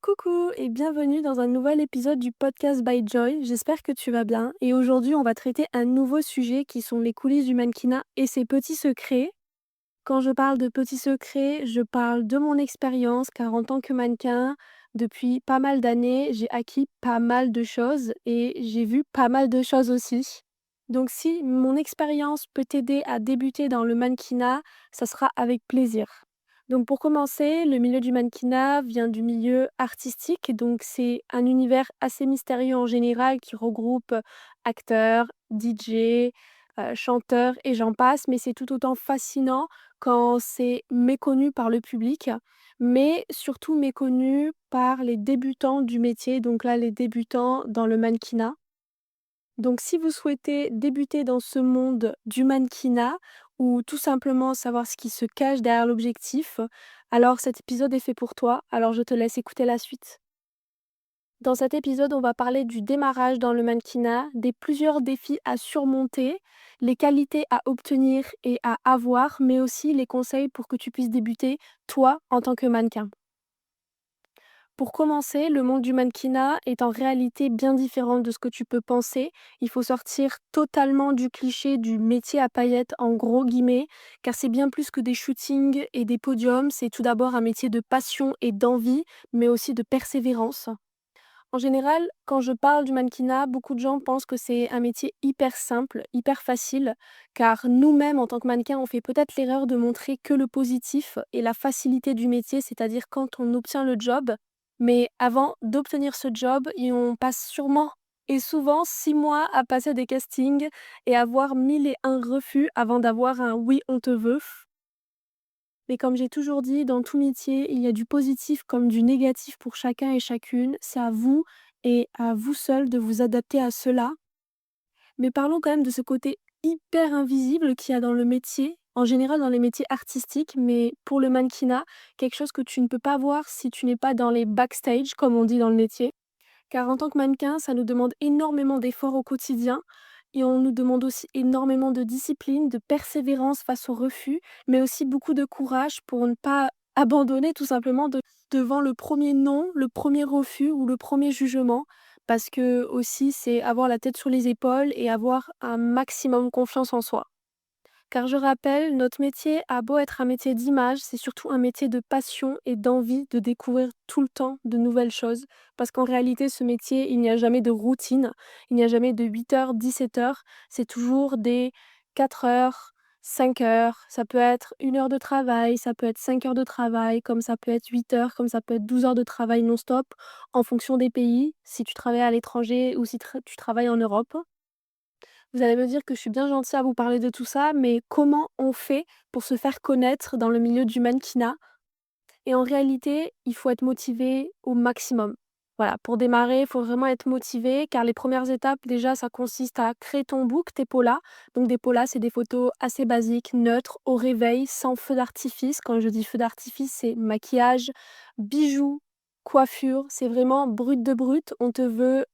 Coucou et bienvenue dans un nouvel épisode du podcast by Joy. J'espère que tu vas bien. Et aujourd'hui, on va traiter un nouveau sujet qui sont les coulisses du mannequinat et ses petits secrets. Quand je parle de petits secrets, je parle de mon expérience car en tant que mannequin, depuis pas mal d'années, j'ai acquis pas mal de choses et j'ai vu pas mal de choses aussi. Donc si mon expérience peut t'aider à débuter dans le mannequinat, ça sera avec plaisir. Donc pour commencer, le milieu du mannequinat vient du milieu artistique, donc c'est un univers assez mystérieux en général qui regroupe acteurs, DJ, chanteurs et j'en passe, mais c'est tout autant fascinant quand c'est méconnu par le public, mais surtout méconnu par les débutants du métier, donc là les débutants dans le mannequinat. Donc si vous souhaitez débuter dans ce monde du mannequinat ou tout simplement savoir ce qui se cache derrière l'objectif, alors cet épisode est fait pour toi, alors je te laisse écouter la suite. Dans cet épisode, on va parler du démarrage dans le mannequinat, des plusieurs défis à surmonter, les qualités à obtenir et à avoir, mais aussi les conseils pour que tu puisses débuter, toi, en tant que mannequin. Pour commencer, le monde du mannequinat est en réalité bien différent de ce que tu peux penser. Il faut sortir totalement du cliché du métier à paillettes en gros guillemets, car c'est bien plus que des shootings et des podiums. C'est tout d'abord un métier de passion et d'envie, mais aussi de persévérance. En général, quand je parle du mannequinat, beaucoup de gens pensent que c'est un métier hyper simple, hyper facile, car nous-mêmes, en tant que mannequins, on fait peut-être l'erreur de montrer que le positif et la facilité du métier, c'est-à-dire quand on obtient le job. Mais avant d'obtenir ce job, on passe sûrement et souvent 6 mois à passer des castings et avoir 1001 refus avant d'avoir un oui, on te veut. Mais comme j'ai toujours dit, dans tout métier, il y a du positif comme du négatif pour chacun et chacune. C'est à vous et à vous seul de vous adapter à cela. Mais parlons quand même de ce côté hyper invisible qu'il y a dans le métier, en général dans les métiers artistiques, mais pour le mannequinat, quelque chose que tu ne peux pas voir si tu n'es pas dans les backstage, comme on dit dans le métier. Car en tant que mannequin, ça nous demande énormément d'efforts au quotidien et on nous demande aussi énormément de discipline, de persévérance face aux refus, mais aussi beaucoup de courage pour ne pas abandonner tout simplement devant le premier non, le premier refus ou le premier jugement. Parce que aussi, c'est avoir la tête sur les épaules et avoir un maximum confiance en soi. Car je rappelle, notre métier a beau être un métier d'image, c'est surtout un métier de passion et d'envie de découvrir tout le temps de nouvelles choses. Parce qu'en réalité, ce métier, il n'y a jamais de routine, il n'y a jamais de 8h, 17h, c'est toujours des 4 heures, 5 heures, ça peut être 1 heure de travail, ça peut être 5 heures de travail, comme ça peut être 8 heures, comme ça peut être 12 heures de travail non-stop, en fonction des pays, si tu travailles à l'étranger ou si tu travailles en Europe. Vous allez me dire que je suis bien gentille à vous parler de tout ça, mais comment on fait pour se faire connaître dans le milieu du mannequinat? Et en réalité, il faut être motivé au maximum. Voilà, pour démarrer, il faut vraiment être motivé car les premières étapes, déjà, ça consiste à créer ton book, tes polas. Donc des polas, c'est des photos assez basiques, neutres, au réveil, sans feu d'artifice. Quand je dis feu d'artifice, c'est maquillage, bijoux, coiffure. C'est vraiment brut de brut. On te veut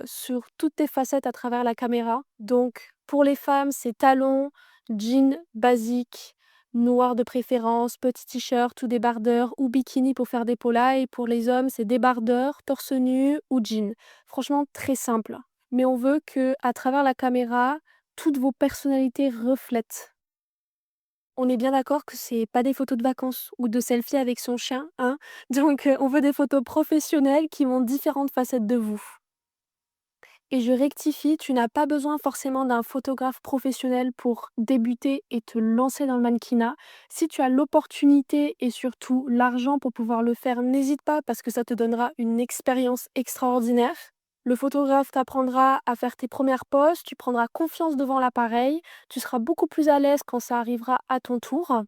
sur toutes tes facettes à travers la caméra. Donc pour les femmes, c'est talons, jeans basiques, noir de préférence, petit t-shirt ou débardeur ou bikini pour faire des polas et pour les hommes, c'est débardeur, torse nu ou jean. Franchement, très simple. Mais on veut que à travers la caméra, toutes vos personnalités reflètent. On est bien d'accord que c'est pas des photos de vacances ou de selfies avec son chien, hein. Donc on veut des photos professionnelles qui montrent différentes facettes de vous. Et je rectifie, tu n'as pas besoin forcément d'un photographe professionnel pour débuter et te lancer dans le mannequinat. Si tu as l'opportunité et surtout l'argent pour pouvoir le faire, n'hésite pas parce que ça te donnera une expérience extraordinaire. Le photographe t'apprendra à faire tes premières poses, tu prendras confiance devant l'appareil, tu seras beaucoup plus à l'aise quand ça arrivera à ton tour.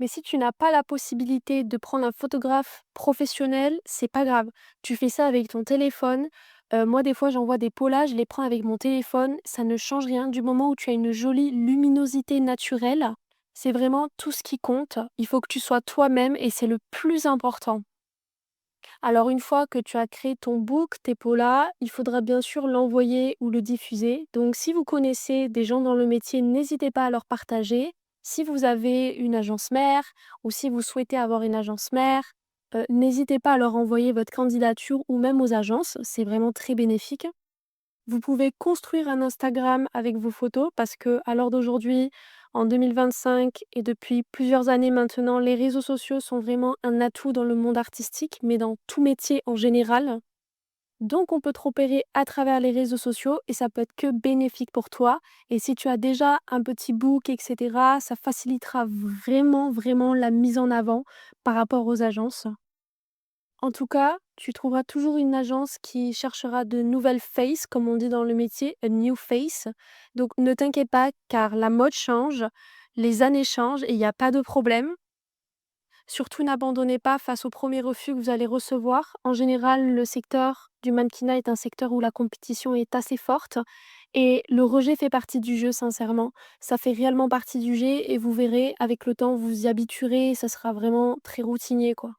Mais si tu n'as pas la possibilité de prendre un photographe professionnel, c'est pas grave. Tu fais ça avec ton téléphone. Moi, des fois, j'envoie des polas, je les prends avec mon téléphone. Ça ne change rien. Du moment où tu as une jolie luminosité naturelle, c'est vraiment tout ce qui compte. Il faut que tu sois toi-même et c'est le plus important. Alors, une fois que tu as créé ton book, tes polas, il faudra bien sûr l'envoyer ou le diffuser. Donc, si vous connaissez des gens dans le métier, n'hésitez pas à leur partager. Si vous avez une agence mère ou si vous souhaitez avoir une agence mère, n'hésitez pas à leur envoyer votre candidature ou même aux agences, c'est vraiment très bénéfique. Vous pouvez construire un Instagram avec vos photos parce qu'à l'heure d'aujourd'hui, en 2025 et depuis plusieurs années maintenant, les réseaux sociaux sont vraiment un atout dans le monde artistique, mais dans tout métier en général. Donc on peut te repérer à travers les réseaux sociaux et ça peut être que bénéfique pour toi. Et si tu as déjà un petit book et cetera, ça facilitera vraiment, vraiment la mise en avant par rapport aux agences. En tout cas, tu trouveras toujours une agence qui cherchera de nouvelles faces, comme on dit dans le métier, a new face. Donc ne t'inquiète pas, car la mode change, les années changent et il y a pas de problème. Surtout n'abandonnez pas face au premier refus que vous allez recevoir. En général, le secteur du mannequinat est un secteur où la compétition est assez forte et le rejet fait partie du jeu, sincèrement. Ça fait réellement partie du jeu et vous verrez, avec le temps, vous vous y habituerez et ça sera vraiment très routinier, quoi.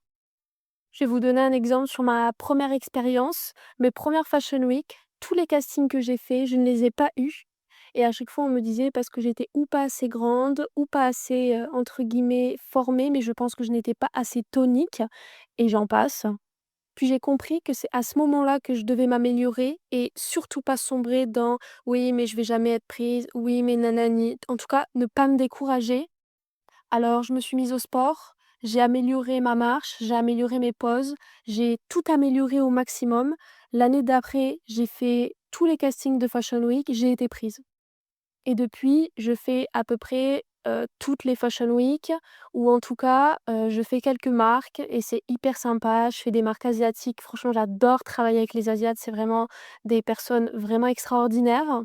Je vais vous donner un exemple sur ma première expérience. Mes premières Fashion Week, tous les castings que j'ai faits, je ne les ai pas eus. Et à chaque fois, on me disait parce que j'étais ou pas assez grande ou pas assez, entre guillemets, «formée», mais je pense que je n'étais pas assez tonique et j'en passe. Puis j'ai compris que c'est à ce moment-là que je devais m'améliorer et surtout pas sombrer dans: «Oui, mais je vais jamais être prise. Oui, mais nanani». En tout cas, ne pas me décourager. Alors, je me suis mise au sport, j'ai amélioré ma marche, j'ai amélioré mes poses, j'ai tout amélioré au maximum. L'année d'après, j'ai fait tous les castings de Fashion Week, j'ai été prise. Et depuis, je fais à peu près, toutes les Fashion Week ou en tout cas, je fais quelques marques et c'est hyper sympa. Je fais des marques asiatiques, franchement j'adore travailler avec les asiates, c'est vraiment des personnes vraiment extraordinaires.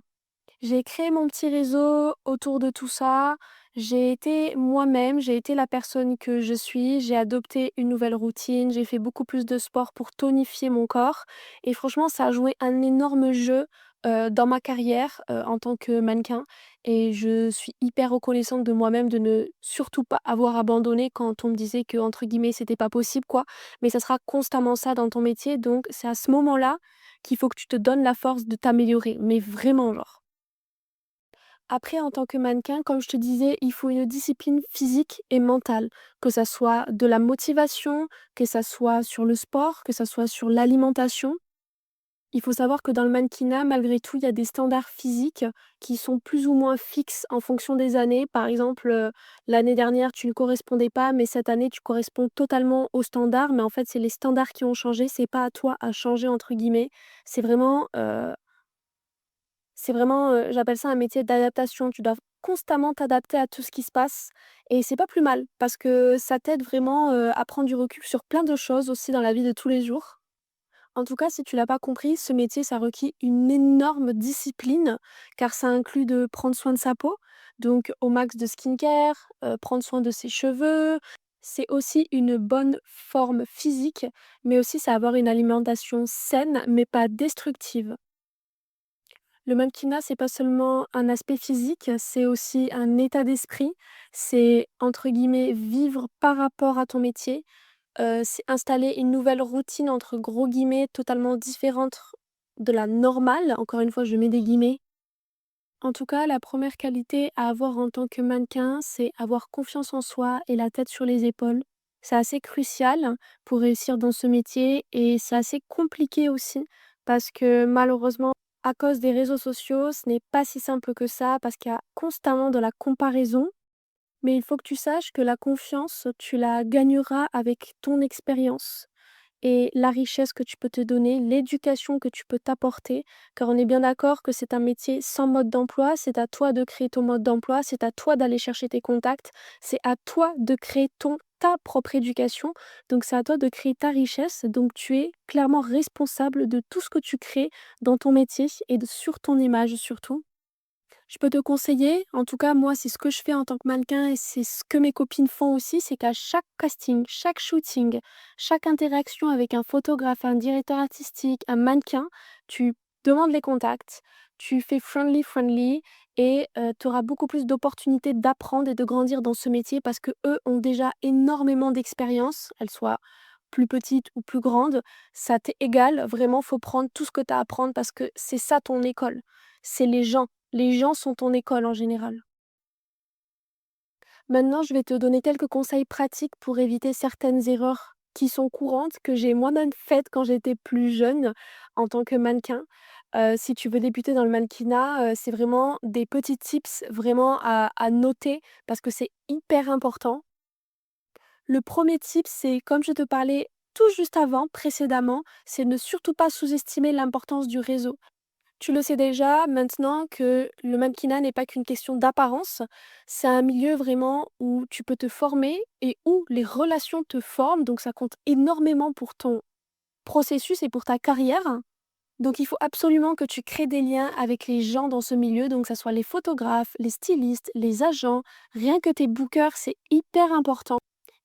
J'ai créé mon petit réseau autour de tout ça. J'ai été moi-même, j'ai été la personne que je suis. J'ai adopté une nouvelle routine, j'ai fait beaucoup plus de sport pour tonifier mon corps et franchement, ça a joué un énorme jeu, dans ma carrière, en tant que mannequin et je suis hyper reconnaissante de moi-même de ne surtout pas avoir abandonné quand on me disait que entre guillemets «c'était pas possible» quoi. Mais ça sera constamment ça dans ton métier donc c'est à ce moment-là qu'il faut que tu te donnes la force de t'améliorer, mais vraiment genre. Après, en tant que mannequin, comme je te disais, il faut une discipline physique et mentale, que ça soit de la motivation, que ça soit sur le sport, que ça soit sur l'alimentation. Il faut savoir que dans le mannequinat, malgré tout, il y a des standards physiques qui sont plus ou moins fixes en fonction des années. Par exemple, l'année dernière, tu ne correspondais pas, mais cette année, tu corresponds totalement aux standards. Mais en fait, c'est les standards qui ont changé, c'est pas à toi à changer, entre guillemets. C'est vraiment, j'appelle ça un métier d'adaptation. Tu dois constamment t'adapter à tout ce qui se passe et c'est pas plus mal parce que ça t'aide vraiment, à prendre du recul sur plein de choses aussi dans la vie de tous les jours. En tout cas, si tu l'as pas compris, ce métier, ça requiert une énorme discipline car ça inclut de prendre soin de sa peau, donc au max de skincare, prendre soin de ses cheveux. C'est aussi une bonne forme physique, mais aussi c'est avoir une alimentation saine mais pas destructive. Le mannequinat, c'est pas seulement un aspect physique, c'est aussi un état d'esprit. C'est, entre guillemets, «vivre par rapport à ton métier». C'est installer une nouvelle «routine» entre gros guillemets, totalement différente de la normale. Encore une fois, je mets des guillemets. En tout cas, la première qualité à avoir en tant que mannequin, c'est avoir confiance en soi et la tête sur les épaules. C'est assez crucial pour réussir dans ce métier et c'est assez compliqué aussi parce que malheureusement, à cause des réseaux sociaux, ce n'est pas si simple que ça parce qu'il y a constamment de la comparaison. Mais il faut que tu saches que la confiance, tu la gagneras avec ton expérience et la richesse que tu peux te donner, l'éducation que tu peux t'apporter, car on est bien d'accord que c'est un métier sans mode d'emploi, c'est à toi de créer ton mode d'emploi, c'est à toi d'aller chercher tes contacts, c'est à toi de créer ta propre éducation, donc c'est à toi de créer ta richesse, donc tu es clairement responsable de tout ce que tu crées dans ton métier et sur ton image surtout. Je peux te conseiller, en tout cas moi c'est ce que je fais en tant que mannequin et c'est ce que mes copines font aussi, c'est qu'à chaque casting, chaque shooting, chaque interaction avec un photographe, un directeur artistique, un mannequin, tu demandes les contacts, tu fais friendly friendly et tu auras beaucoup plus d'opportunités d'apprendre et de grandir dans ce métier parce que eux ont déjà énormément d'expérience, elles soient plus petites ou plus grandes, ça t'est égal, vraiment faut prendre tout ce que tu as à apprendre parce que c'est ça ton école, c'est les gens. Les gens sont ton école en général. Maintenant, je vais te donner quelques conseils pratiques pour éviter certaines erreurs qui sont courantes, que j'ai moi-même faites quand j'étais plus jeune en tant que mannequin. Si tu veux débuter dans le mannequinat, c'est vraiment des petits tips vraiment à noter parce que c'est hyper important. Le premier tip, c'est comme je te parlais tout juste avant, précédemment, c'est ne surtout pas sous-estimer l'importance du réseau. Tu le sais déjà maintenant que le mannequinat n'est pas qu'une question d'apparence, c'est un milieu vraiment où tu peux te former et où les relations te forment, donc ça compte énormément pour ton processus et pour ta carrière. Donc il faut absolument que tu crées des liens avec les gens dans ce milieu, donc que ça soit les photographes, les stylistes, les agents, rien que tes bookers, c'est hyper important.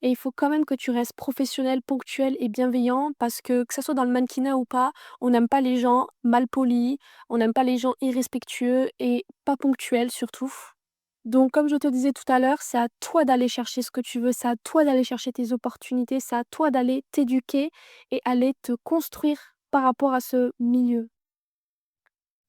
Et il faut quand même que tu restes professionnel, ponctuel et bienveillant parce que ça soit dans le mannequinat ou pas, on n'aime pas les gens mal polis, on n'aime pas les gens irrespectueux et pas ponctuels surtout. Donc comme je te disais tout à l'heure, c'est à toi d'aller chercher ce que tu veux, c'est à toi d'aller chercher tes opportunités, c'est à toi d'aller t'éduquer et aller te construire par rapport à ce milieu.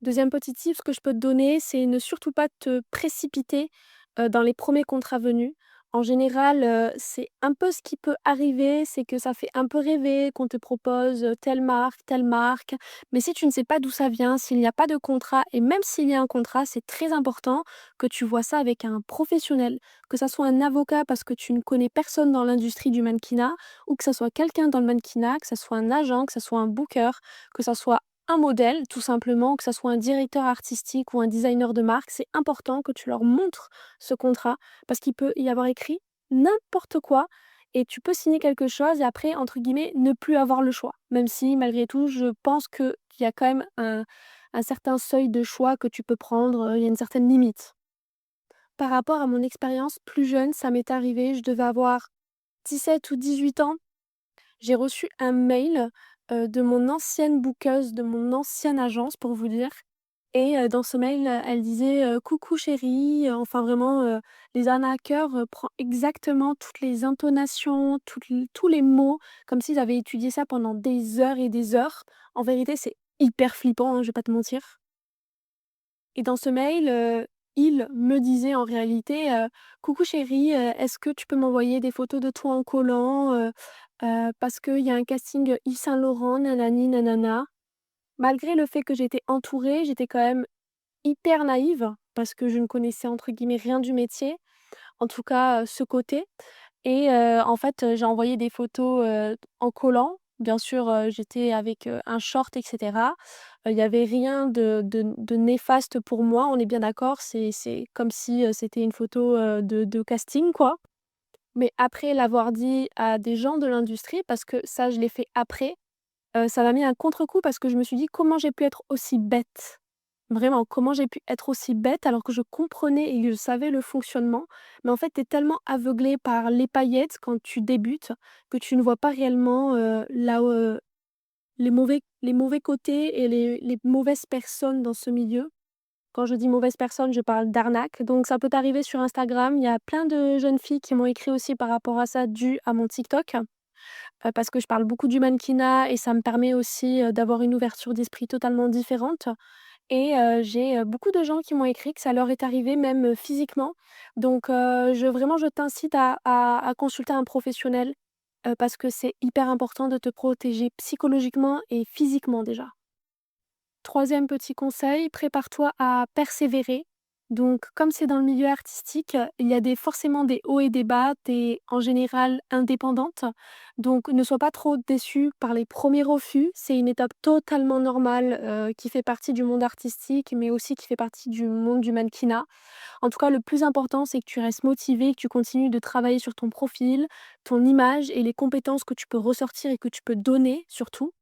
Deuxième petit tip, ce que je peux te donner, c'est ne surtout pas te précipiter, dans les premiers contrats venus. En général, c'est un peu ce qui peut arriver, c'est que ça fait un peu rêver qu'on te propose, telle marque. Mais si tu ne sais pas d'où ça vient, s'il n'y a pas de contrat et même s'il y a un contrat, c'est très important que tu vois ça avec un professionnel. Que ça soit un avocat parce que tu ne connais personne dans l'industrie du mannequinat ou que ça soit quelqu'un dans le mannequinat, que ça soit un agent, que ça soit un booker, que ça soit un modèle, tout simplement, que ça soit un directeur artistique ou un designer de marque, c'est important que tu leur montres ce contrat parce qu'il peut y avoir écrit n'importe quoi et tu peux signer quelque chose et après, entre guillemets, ne plus avoir le choix. Même si, malgré tout, je pense qu'il y a quand même un certain seuil de choix que tu peux prendre, il y a une certaine limite. Par rapport à mon expérience plus jeune, ça m'est arrivé, je devais avoir 17 ou 18 ans. J'ai reçu un mail, de mon ancienne bookeuse, de mon ancienne agence pour vous dire et dans ce mail, elle disait, «Coucou chérie», enfin vraiment, les arnaqueurs, prend exactement toutes les intonations, tous les mots, comme s'ils avaient étudié ça pendant des heures et des heures. En vérité, c'est hyper flippant, hein, je vais pas te mentir. Et dans ce mail, il me disait en réalité, «Coucou chérie, est-ce que tu peux m'envoyer des photos de toi en collant, parce qu'il y a un casting, Yves Saint Laurent, nanani nanana». Malgré le fait que j'étais entourée, j'étais quand même hyper naïve parce que je ne connaissais entre guillemets «rien du métier», en tout cas, ce côté. Et en fait, j'ai envoyé des photos, en collant. Bien sûr, j'étais avec, un short et cetera. Il y avait rien de néfaste pour moi, on est bien d'accord. C'est comme si, c'était une photo, de casting, quoi. Mais après l'avoir dit à des gens de l'industrie, parce que ça, je l'ai fait après, ça m'a mis un contre-coup parce que je me suis dit: «Comment j'ai pu être aussi bête?» Vraiment, comment j'ai pu être aussi bête alors que je comprenais et que je savais le fonctionnement? Mais en fait, tu es tellement aveuglé par les paillettes quand tu débutes, que tu ne vois pas réellement, les mauvais côtés et les mauvaises personnes dans ce milieu. Quand je dis mauvaises personnes, je parle d'arnaque. Donc ça peut t'arriver sur Instagram. Il y a plein de jeunes filles qui m'ont écrit aussi par rapport à ça, dû à mon TikTok. Parce que je parle beaucoup du mannequinat et ça me permet aussi, d'avoir une ouverture d'esprit totalement différente et j'ai, beaucoup de gens qui m'ont écrit que ça leur est arrivé même, physiquement. Donc je t'incite à consulter un professionnel, parce que c'est hyper important de te protéger psychologiquement et physiquement déjà. Troisième petit conseil, prépare-toi à persévérer. Donc, comme c'est dans le milieu artistique, il y a forcément des hauts et des bas. Tu es en général indépendante. Donc, ne sois pas trop déçue par les premiers refus. C'est une étape totalement normale qui fait partie du monde artistique, mais aussi qui fait partie du monde du mannequinat. En tout cas, le plus important, c'est que tu restes motivée, que tu continues de travailler sur ton profil, ton image et les compétences que tu peux ressortir et que tu peux donner surtout.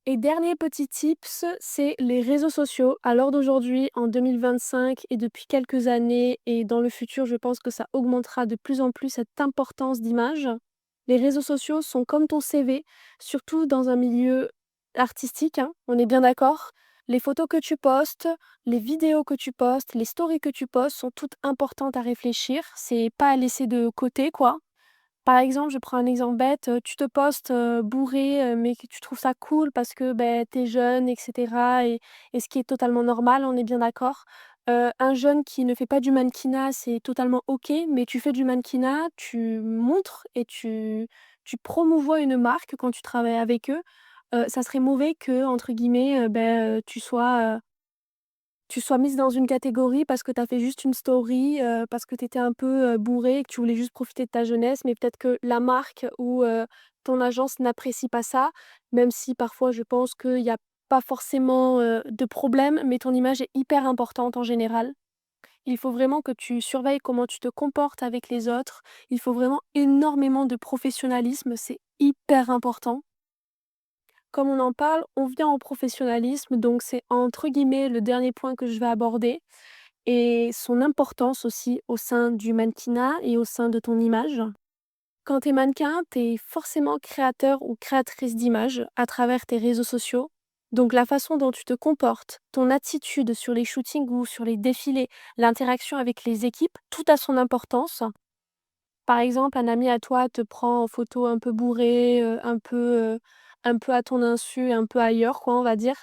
Et dernier petit tips, c'est les réseaux sociaux. À l'heure d'aujourd'hui, en 2025 et depuis quelques années et dans le futur, je pense que ça augmentera de plus en plus cette importance d'image. Les réseaux sociaux sont comme ton CV, surtout dans un milieu artistique, hein, on est bien d'accord. Les photos que tu postes, les vidéos que tu postes, les stories que tu postes sont toutes importantes à réfléchir. C'est pas à laisser de côté, quoi. Par exemple, je prends un exemple bête, tu te postes, bourré, mais que tu trouves ça cool parce que, beh, tu es jeune et cetera et ce qui est totalement normal, on est bien d'accord. Un jeune qui ne fait pas du mannequinat, c'est totalement OK, mais tu fais du mannequinat, tu montres et tu promouvois une marque quand tu travailles avec eux, ça serait mauvais que, entre guillemets, tu sois mise dans une catégorie parce que tu as fait juste une story, parce que tu étais un peu, bourrée et que tu voulais juste profiter de ta jeunesse, mais peut-être que la marque ou, ton agence n'apprécie pas ça, même si parfois je pense qu'il y a pas forcément, de problème, mais ton image est hyper importante en général. Il faut vraiment que tu surveilles comment tu te comportes avec les autres. Il faut vraiment énormément de professionnalisme, c'est hyper important. Comme on en parle, on vient en professionnalisme, donc c'est entre guillemets «le dernier point que je vais aborder» et son importance aussi au sein du mannequinat et au sein de ton image. Quand tu es mannequin, tu es forcément créateur ou créatrice d'image à travers tes réseaux sociaux. Donc la façon dont tu te comportes, ton attitude sur les shootings ou sur les défilés, l'interaction avec les équipes, tout a son importance. Par exemple, un ami à toi te prend en photo un peu bourré, un peu à ton insu, un peu ailleurs quoi, on va dire.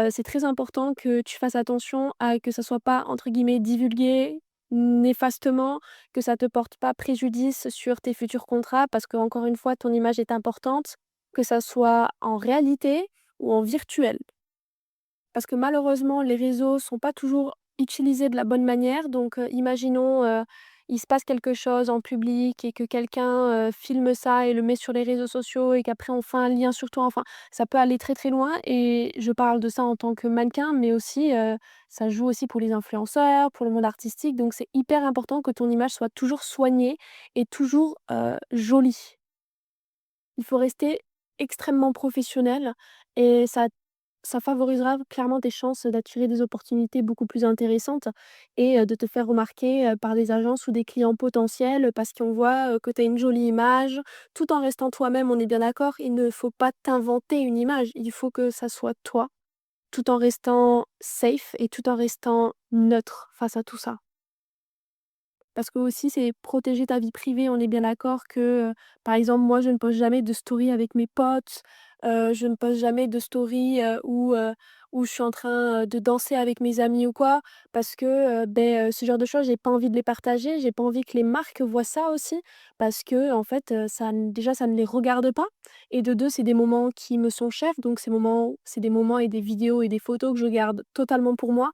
C'est très important que tu fasses attention à que ça soit pas, entre guillemets, «divulgué» néfastement, que ça te porte pas préjudice sur tes futurs contrats parce qu'encore une fois, ton image est importante, que ça soit en réalité ou en virtuel. Parce que malheureusement, les réseaux sont pas toujours utilisés de la bonne manière. Donc, imaginons, il se passe quelque chose en public et que quelqu'un, filme ça et le met sur les réseaux sociaux et qu'après on fait un lien sur toi. Enfin, ça peut aller très, très loin et je parle de ça en tant que mannequin, mais aussi, ça joue aussi pour les influenceurs, pour le monde artistique. Donc c'est hyper important que ton image soit toujours soignée et toujours, jolie. Il faut rester extrêmement professionnel et ça favorisera clairement tes chances d'attirer des opportunités beaucoup plus intéressantes et de te faire remarquer, par des agences ou des clients potentiels, parce qu'on voit, que tu as une jolie image, tout en restant toi-même, on est bien d'accord? Il ne faut pas t'inventer une image, il faut que ça soit toi, tout en restant safe et tout en restant neutre face à tout ça. Parce que aussi c'est protéger ta vie privée. On est bien d'accord que, par exemple, moi, je ne poste jamais de story avec mes potes, je ne poste jamais de story, où je suis en train, de danser avec mes amis ou quoi. Parce que, ce genre de choses, j'ai pas envie de les partager. J'ai pas envie que les marques voient ça aussi. Parce que en fait, ça n déjà, ça ne les regarde pas et de 2 c'est des moments qui me sont chers. Donc c'est des moments et des vidéos et des photos que je garde totalement pour moi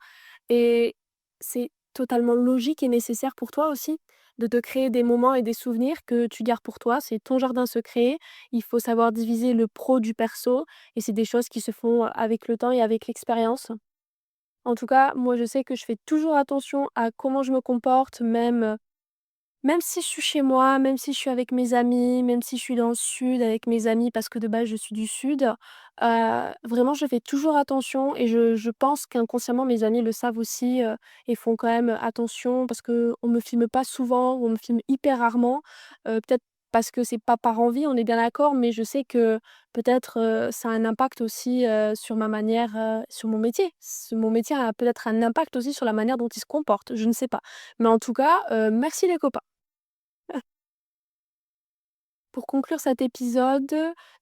et c'est totalement logique et nécessaire pour toi aussi, de te créer des moments et des souvenirs que tu gardes pour toi. C'est ton jardin secret. Il faut savoir diviser le pro du perso et c'est des choses qui se font avec le temps et avec l'expérience. En tout cas, moi, je sais que je fais toujours attention à comment je me comporte, même si je suis chez moi, même si je suis avec mes amis, même si je suis dans le sud avec mes amis parce que de base je suis du sud, vraiment je fais toujours attention et je pense qu'inconsciemment mes amis le savent aussi, et font quand même attention parce qu'on me filme pas souvent ou on me filme hyper rarement. Peut-être parce que c'est pas par envie, on est bien d'accord, mais je sais que peut-être, ça a un impact aussi, sur ma manière, sur mon métier. Mon métier a peut-être un impact aussi sur la manière dont il se comporte, je ne sais pas. Mais en tout cas, merci les copains. Pour conclure cet épisode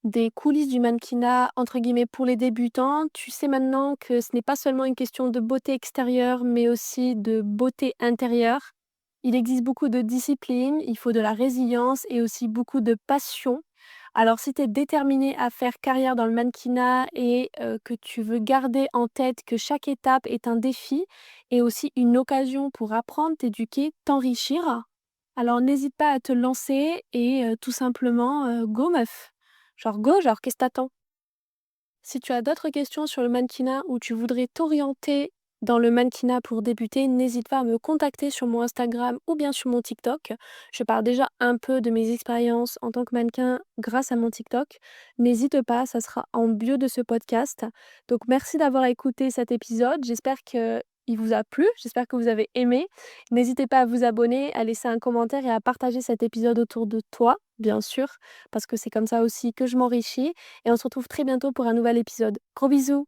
des coulisses du mannequinat entre guillemets «pour les débutants», tu sais maintenant que ce n'est pas seulement une question de beauté extérieure, mais aussi de beauté intérieure. Il existe beaucoup de discipline, il faut de la résilience et aussi beaucoup de passion. Alors si tu es déterminé à faire carrière dans le mannequinat et que tu veux garder en tête que chaque étape est un défi et aussi une occasion pour apprendre, t'éduquer, t'enrichir, alors n'hésite pas à te lancer et tout simplement, go meuf! Genre go, genre qu'est-ce que tu. Si tu as d'autres questions sur le mannequinat ou tu voudrais t'orienter dans le mannequinat pour débuter, n'hésite pas à me contacter sur mon Instagram ou bien sur mon TikTok. Je parle déjà un peu de mes expériences en tant que mannequin grâce à mon TikTok. N'hésite pas, ça sera en bio de ce podcast. Donc merci d'avoir écouté cet épisode. J'espère que il vous a plu, j'espère que vous avez aimé. N'hésitez pas à vous abonner, à laisser un commentaire et à partager cet épisode autour de toi, bien sûr, parce que c'est comme ça aussi que je m'enrichis et on se retrouve très bientôt pour un nouvel épisode. Gros bisous!